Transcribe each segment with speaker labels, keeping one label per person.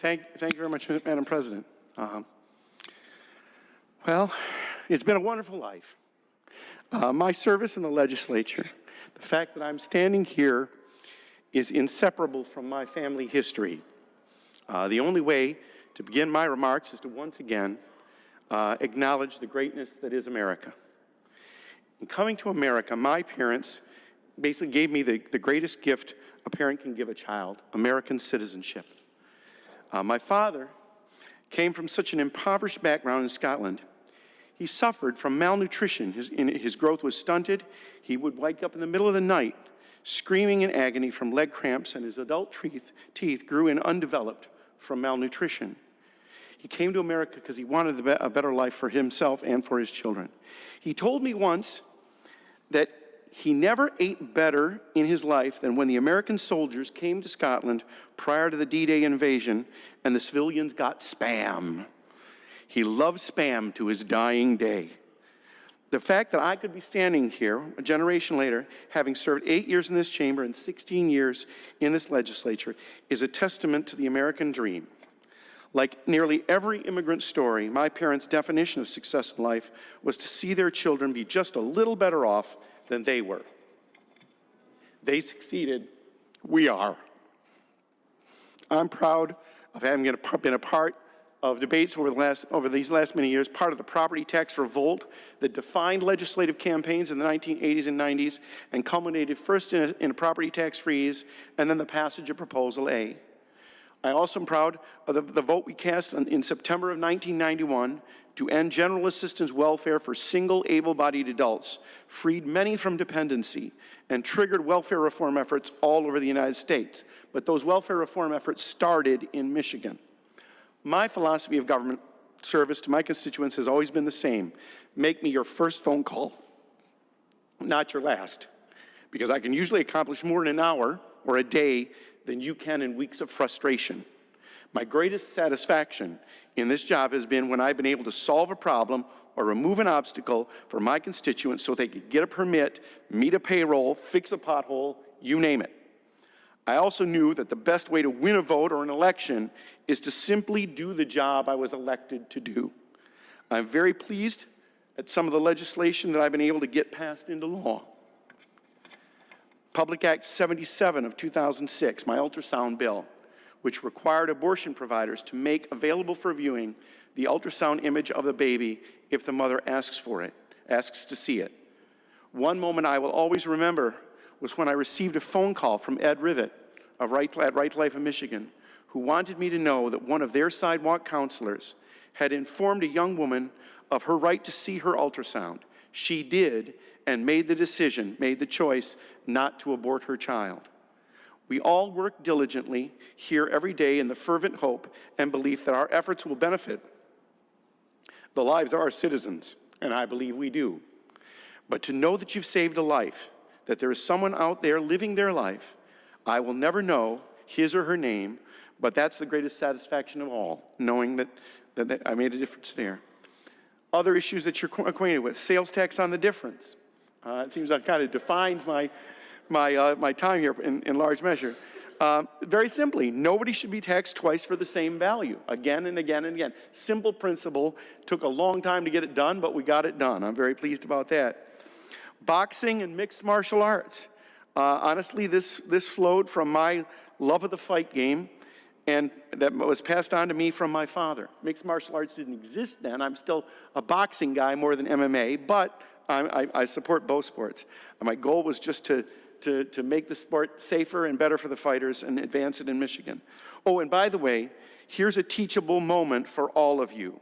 Speaker 1: Thank you very much, Madam President. Well, it's been a wonderful life. My service in the legislature, the fact that I'm standing here is inseparable from my family history. The only way to begin my remarks is to once again acknowledge the greatness that is America. In coming to America, my parents basically gave me the greatest gift a parent can give a child, American citizenship. My father came from such an impoverished background in Scotland. He suffered from malnutrition. His growth was stunted. He would wake up in the middle of the night screaming in agony from leg cramps, and his adult teeth grew in undeveloped from malnutrition. He came to America because he wanted a better life for himself and for his children. He told me once that he never ate better in his life than when the American soldiers came to Scotland prior to the D-Day invasion and the civilians got Spam. He loved Spam to his dying day. The fact that I could be standing here a generation later, having served 8 years in this chamber and 16 years in this legislature, is a testament to the American dream. Like nearly every immigrant story, my parents' definition of success in life was to see their children be just a little better off than they were. They succeeded. We are. I'm proud of having been a part of debates over these last many years, part of the property tax revolt that defined legislative campaigns in the 1980s and 90s and culminated first in a property tax freeze and then the passage of Proposal A. I also am proud of the vote we cast in September of 1991 to end general assistance welfare for single able-bodied adults, freed many from dependency, and triggered welfare reform efforts all over the United States. But those welfare reform efforts started in Michigan. My philosophy of government service to my constituents has always been the same. Make me your first phone call, not your last, because I can usually accomplish more in an hour or a day than you can in weeks of frustration. My greatest satisfaction in this job has been when I've been able to solve a problem or remove an obstacle for my constituents so they could get a permit, meet a payroll, fix a pothole, you name it. I also knew that the best way to win a vote or an election is to simply do the job I was elected to do. I'm very pleased at some of the legislation that I've been able to get passed into law. Public Act 77 of 2006, my ultrasound bill, which required abortion providers to make available for viewing the ultrasound image of the baby if the mother asks to see it. One moment I will always remember was when I received a phone call from Ed Rivet of Right to Life in Michigan, who wanted me to know that one of their sidewalk counselors had informed a young woman of her right to see her ultrasound. She did, and made the choice not to abort her child. We all work diligently here every day in the fervent hope and belief that our efforts will benefit the lives of our citizens, and I believe we do. But to know that you've saved a life, that there is someone out there living their life, I will never know his or her name, but that's the greatest satisfaction of all, knowing that I made a difference there. Other issues that you're acquainted with, sales tax on the difference. It seems that kind of defines my time here in large measure. Very simply, nobody should be taxed twice for the same value, again and again and again. Simple principle, took a long time to get it done, but we got it done. I'm very pleased about that. Boxing and mixed martial arts. Honestly, this flowed from my love of the fight game, and that was passed on to me from my father. Mixed martial arts didn't exist then. I'm still a boxing guy more than MMA, but I support both sports. My goal was just to make the sport safer and better for the fighters and advance it in Michigan. Oh, and by the way, here's a teachable moment for all of you.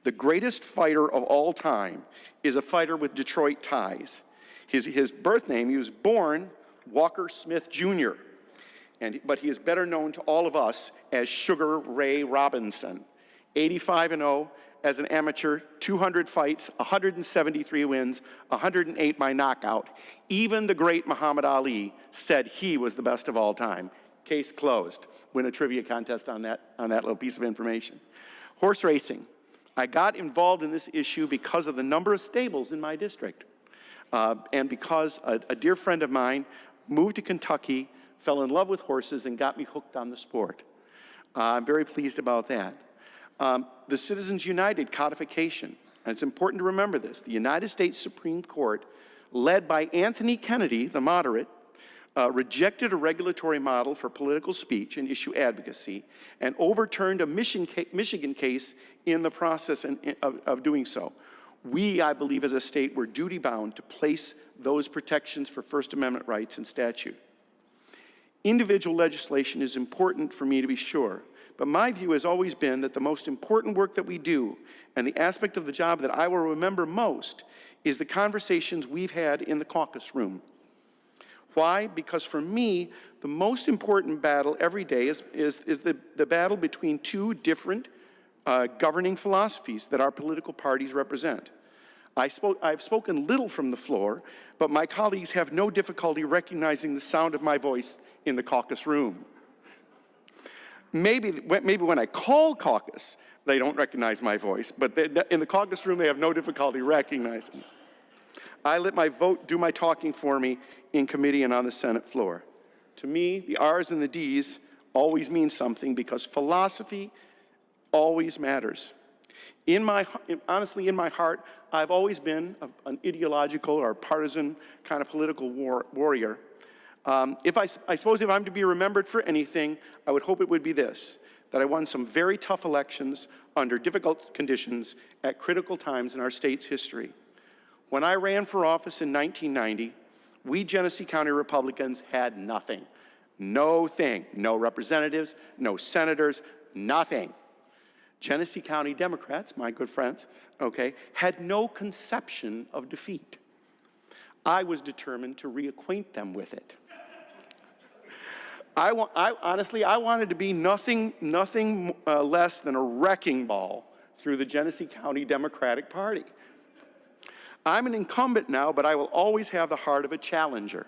Speaker 1: The greatest fighter of all time is a fighter with Detroit ties. His birth name, he was born Walker Smith Jr., but he is better known to all of us as Sugar Ray Robinson. 85-0 as an amateur, 200 fights, 173 wins, 108 by knockout. Even the great Muhammad Ali said he was the best of all time. Case closed. Win a trivia contest on that little piece of information. Horse racing. I got involved in this issue because of the number of stables in my district. And because a dear friend of mine moved to Kentucky, fell in love with horses, and got me hooked on the sport. I'm very pleased about that. The Citizens United codification, and it's important to remember this, the United States Supreme Court, led by Anthony Kennedy, the moderate, rejected a regulatory model for political speech and issue advocacy and overturned a Michigan case in the process of doing so. We, I believe, as a state, were duty-bound to place those protections for First Amendment rights in statute. Individual legislation is important for me to be sure, but my view has always been that the most important work that we do and the aspect of the job that I will remember most is the conversations we've had in the caucus room. Why? Because for me, the most important battle every day is the battle between two different governing philosophies that our political parties represent. I've spoken little from the floor, but my colleagues have no difficulty recognizing the sound of my voice in the caucus room. Maybe when I call caucus, they don't recognize my voice, but in the caucus room, they have no difficulty recognizing it. I let my vote do my talking for me in committee and on the Senate floor. To me, the R's and the D's always mean something because philosophy always matters. Honestly, in my heart, I've always been an ideological or partisan kind of political warrior. I suppose if I'm to be remembered for anything, I would hope it would be this, that I won some very tough elections under difficult conditions at critical times in our state's history. When I ran for office in 1990, we Genesee County Republicans had nothing. No thing. No representatives, no senators, nothing. Genesee County Democrats, my good friends, had no conception of defeat. I was determined to reacquaint them with it. Honestly, I wanted to be nothing less than a wrecking ball through the Genesee County Democratic Party. I'm an incumbent now, but I will always have the heart of a challenger.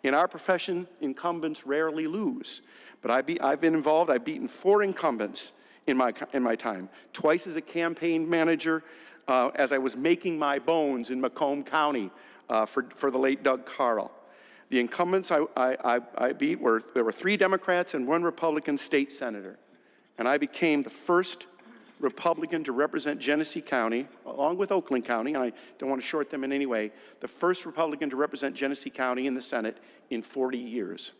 Speaker 1: In our profession, incumbents rarely lose. But I've been involved, I've beaten 4 incumbents in my time, twice as a campaign manager as I was making my bones in Macomb County for the late Doug Carl. The incumbents I beat there were 3 Democrats and 1 Republican state senator. And I became the first Republican to represent Genesee County, along with Oakland County, and I don't want to short them in any way, the first Republican to represent Genesee County in the Senate in 40 years.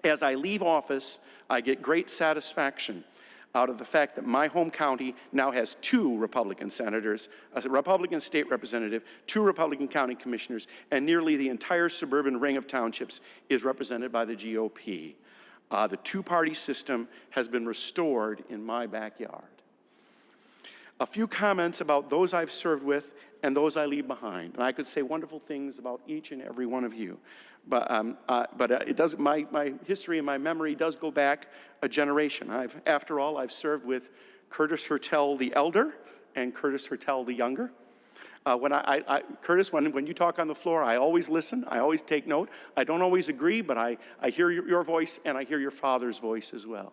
Speaker 1: As I leave office, I get great satisfaction out of the fact that my home county now has 2 Republican senators, a Republican state representative, 2 Republican county commissioners, and nearly the entire suburban ring of townships is represented by the GOP. The 2-party system has been restored in my backyard. A few comments about those I've served with and those I leave behind. And I could say wonderful things about each and every one of you. But my history and my memory does go back a generation. After all, I've served with Curtis Hertel the elder and Curtis Hertel the younger. Curtis, when you talk on the floor, I always listen, I always take note. I don't always agree, but I hear your voice and I hear your father's voice as well.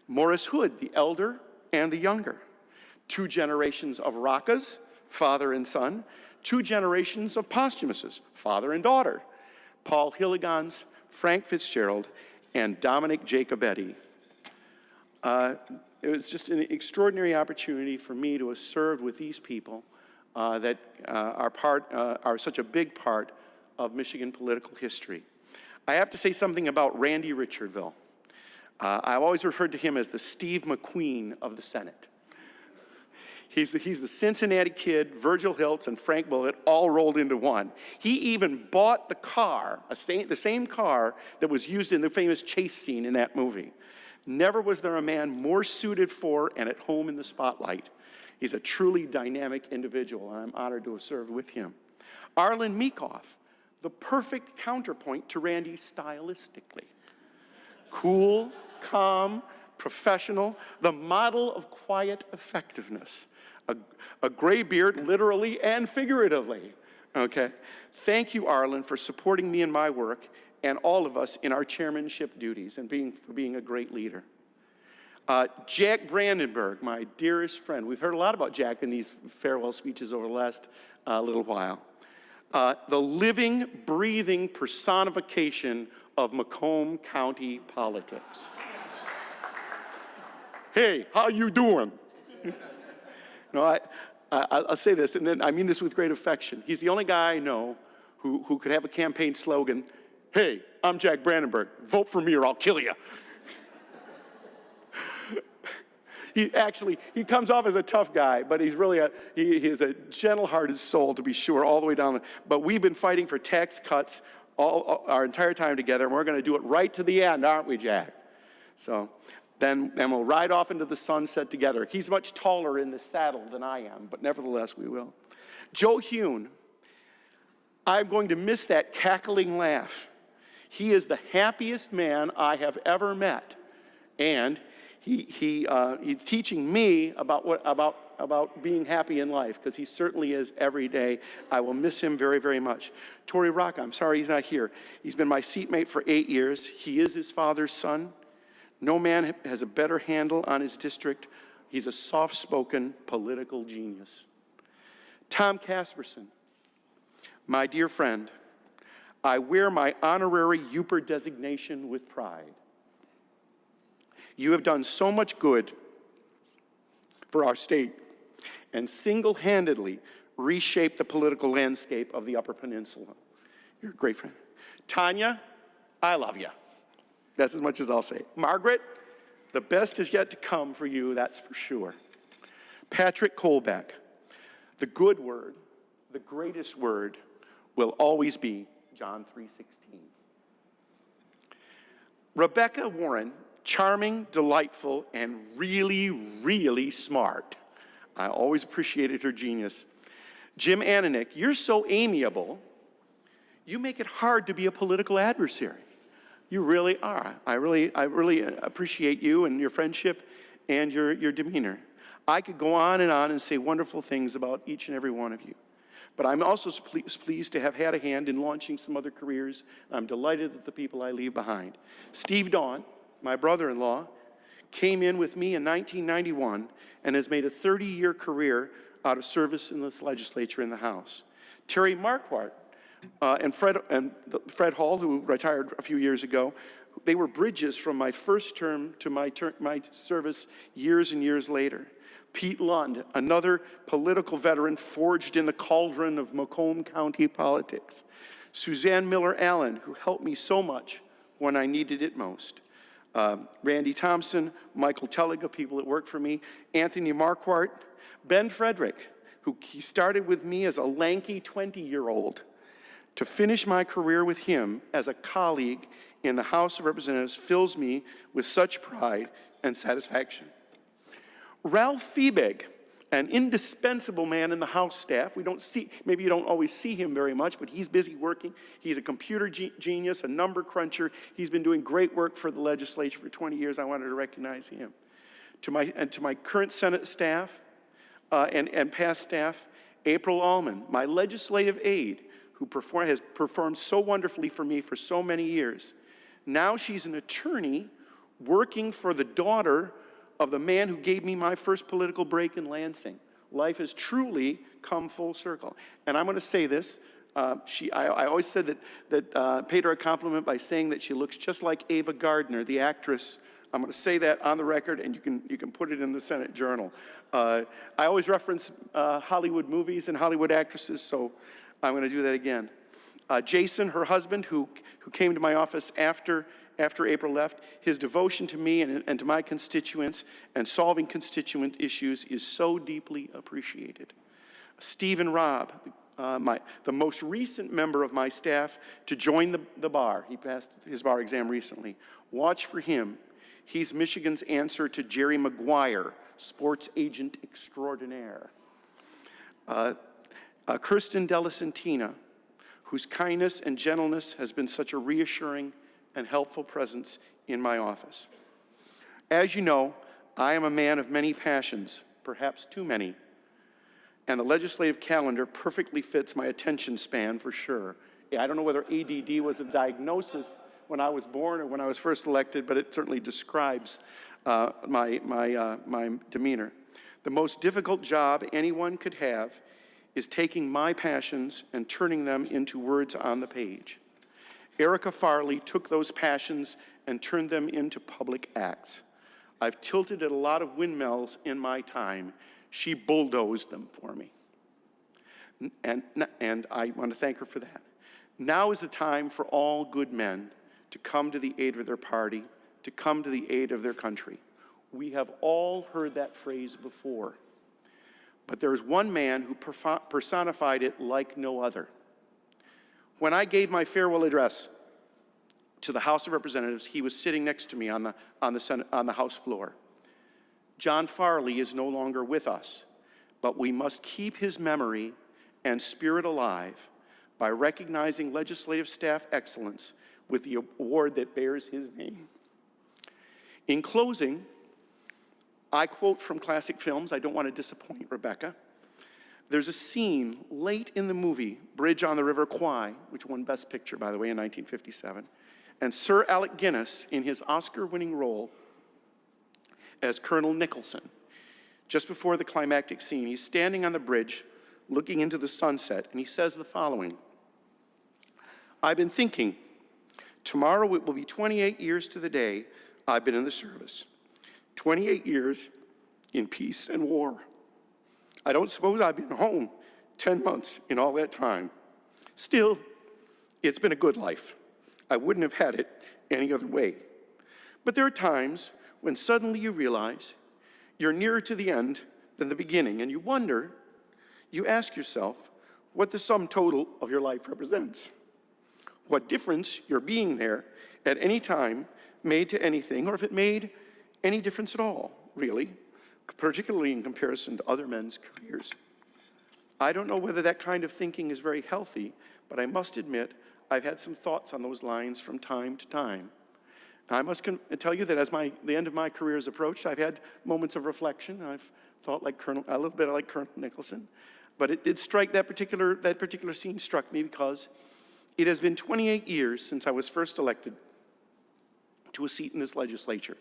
Speaker 1: Morris Hood, the elder and the younger. 2 generations of Rockas, father and son. 2 generations of Posthumuses, father and daughter. Paul Hilligans, Frank Fitzgerald, and Dominic Jacobetti. It was just an extraordinary opportunity for me to have served with these people that are such a big part of Michigan political history. I have to say something about Randy Richardville. I've always referred to him as the Steve McQueen of the Senate. He's the Cincinnati Kid, Virgil Hiltz, and Frank Bullitt all rolled into one. He even bought the car, the same car that was used in the famous chase scene in that movie. Never was there a man more suited for and at home in the spotlight. He's a truly dynamic individual, and I'm honored to have served with him. Arlen Meekoff, the perfect counterpoint to Randy stylistically. Cool, calm, professional, the model of quiet effectiveness. A gray beard, literally and figuratively, Thank you, Arlen, for supporting me in my work and all of us in our chairmanship duties and for being a great leader. Jack Brandenburg, my dearest friend. We've heard a lot about Jack in these farewell speeches over the last little while. The living, breathing personification of Macomb County politics. Hey, how you doing? No, I'll say this, and then I mean this with great affection. He's the only guy I know who could have a campaign slogan, hey, I'm Jack Brandenburg, vote for me or I'll kill you. He comes off as a tough guy, but he's really he is a gentle-hearted soul, to be sure, all the way down. But we've been fighting for tax cuts our entire time together, and we're going to do it right to the end, aren't we, Jack? So then we'll ride off into the sunset together. He's much taller in the saddle than I am, but nevertheless we will. Joe Hune, I'm going to miss that cackling laugh. He is the happiest man I have ever met, and he's teaching me about being happy in life, because he certainly is every day. I will miss him very, very much. Tory Rocca, I'm sorry he's not here. He's been my seatmate for 8 years. He is his father's son. No man has a better handle on his district. He's a soft-spoken political genius. Tom Casperson, my dear friend, I wear my honorary Uper designation with pride. You have done so much good for our state and single-handedly reshaped the political landscape of the Upper Peninsula. You're a great friend. Tanya, I love you. That's as much as I'll say. Margaret, the best is yet to come for you, that's for sure. Patrick Colbeck, the good word, the greatest word, will always be John 3:16. Rebecca Warren, charming, delightful, and really, really smart. I always appreciated her genius. Jim Ananick, you're so amiable, you make it hard to be a political adversary. You really are. I really appreciate you and your friendship and your demeanor. I could go on and say wonderful things about each and every one of you. But I'm also pleased to have had a hand in launching some other careers. I'm delighted that the people I leave behind. Steve Dawn, my brother-in-law, came in with me in 1991 and has made a 30-year career out of service in this legislature in the House. Terry Marquardt and Fred Hall, who retired a few years ago, they were bridges from my first term to my service years and years later. Pete Lund, another political veteran forged in the cauldron of Macomb County politics. Suzanne Miller Allen, who helped me so much when I needed it most. Randy Thompson, Michael Telliga, people that work for me. Anthony Marquardt, Ben Frederick, who he started with me as a lanky 20-year-old. To finish my career with him as a colleague in the House of Representatives fills me with such pride and satisfaction. Ralph Fiebig, an indispensable man in the House staff. Maybe you don't always see him very much, but he's busy working. He's a computer genius, a number cruncher. He's been doing great work for the legislature for 20 years. I wanted to recognize him. To my current Senate staff and past staff, April Allman, my legislative aide, who has performed so wonderfully for me for so many years. Now she's an attorney working for the daughter of the man who gave me my first political break in Lansing. Life has truly come full circle. And I'm going to say this. I always said that paid her a compliment by saying that she looks just like Ava Gardner, the actress. I'm going to say that on the record, and you can put it in the Senate Journal. I always reference Hollywood movies and Hollywood actresses, so I'm going to do that again. Jason, her husband, who came to my office after April left, his devotion to me and to my constituents and solving constituent issues is so deeply appreciated. Stephen Robb, the most recent member of my staff to join the bar. He passed his bar exam recently. Watch for him. He's Michigan's answer to Jerry Maguire, sports agent extraordinaire. Kirsten Delacentina, whose kindness and gentleness has been such a reassuring and helpful presence in my office. As you know, I am a man of many passions, perhaps too many, and the legislative calendar perfectly fits my attention span for sure. I don't know whether ADD was a diagnosis when I was born or when I was first elected, but it certainly describes my demeanor. The most difficult job anyone could have is taking my passions and turning them into words on the page. Erica Farley took those passions and turned them into public acts. I've tilted at a lot of windmills in my time. She bulldozed them for me. And I want to thank her for that. Now is the time for all good men to come to the aid of their party, to come to the aid of their country. We have all heard that phrase before. But there's one man who personified it like no other. When I gave my farewell address to the House of Representatives, he was sitting next to me on the House floor. John Farley is no longer with us, but we must keep his memory and spirit alive by recognizing legislative staff excellence with the award that bears his name. In closing, I quote from classic films. I don't want to disappoint Rebecca. There's a scene late in the movie, Bridge on the River Kwai, which won Best Picture, by the way, in 1957, and Sir Alec Guinness, in his Oscar-winning role as Colonel Nicholson. Just before the climactic scene, he's standing on the bridge, looking into the sunset, and he says the following: "I've been thinking, tomorrow it will be 28 years to the day I've been in the service. 28 years in peace and war. I don't suppose I've been home 10 months in all that time. Still, it's been a good life. I wouldn't have had it any other way. But there are times when suddenly you realize you're nearer to the end than the beginning, and you wonder, you ask yourself what the sum total of your life represents. What difference your being there at any time made to anything, or if it made any difference at all, really, particularly in comparison to other men's careers. I don't know whether that kind of thinking is very healthy, but I must admit I've had some thoughts on those lines from time to time. I must tell you that as the end of my career has approached, I've had moments of reflection. I've thought like a little bit like Colonel Nicholson, but it did strike, that particular scene struck me because it has been 28 years since I was first elected to a seat in this legislature.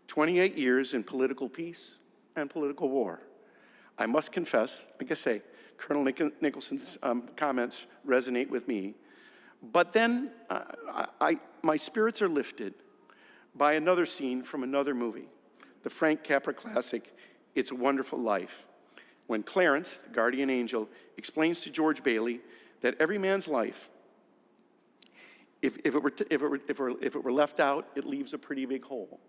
Speaker 1: 28 years in political peace and political war. I must confess, like I say, Colonel Nicholson's comments resonate with me. But then my spirits are lifted by another scene from another movie, the Frank Capra classic, It's a Wonderful Life, when Clarence, the guardian angel, explains to George Bailey that every man's life, if it were left out, it leaves a pretty big hole.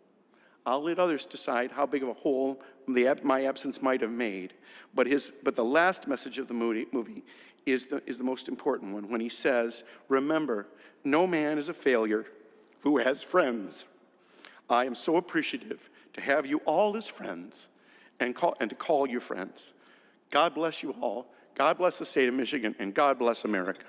Speaker 1: I'll let others decide how big of a hole my absence might have made. But the last message of the movie is the most important one, when he says, "Remember, no man is a failure who has friends. I am so appreciative to have you all as friends and to call you friends. God bless you all. God bless the state of Michigan, and God bless America."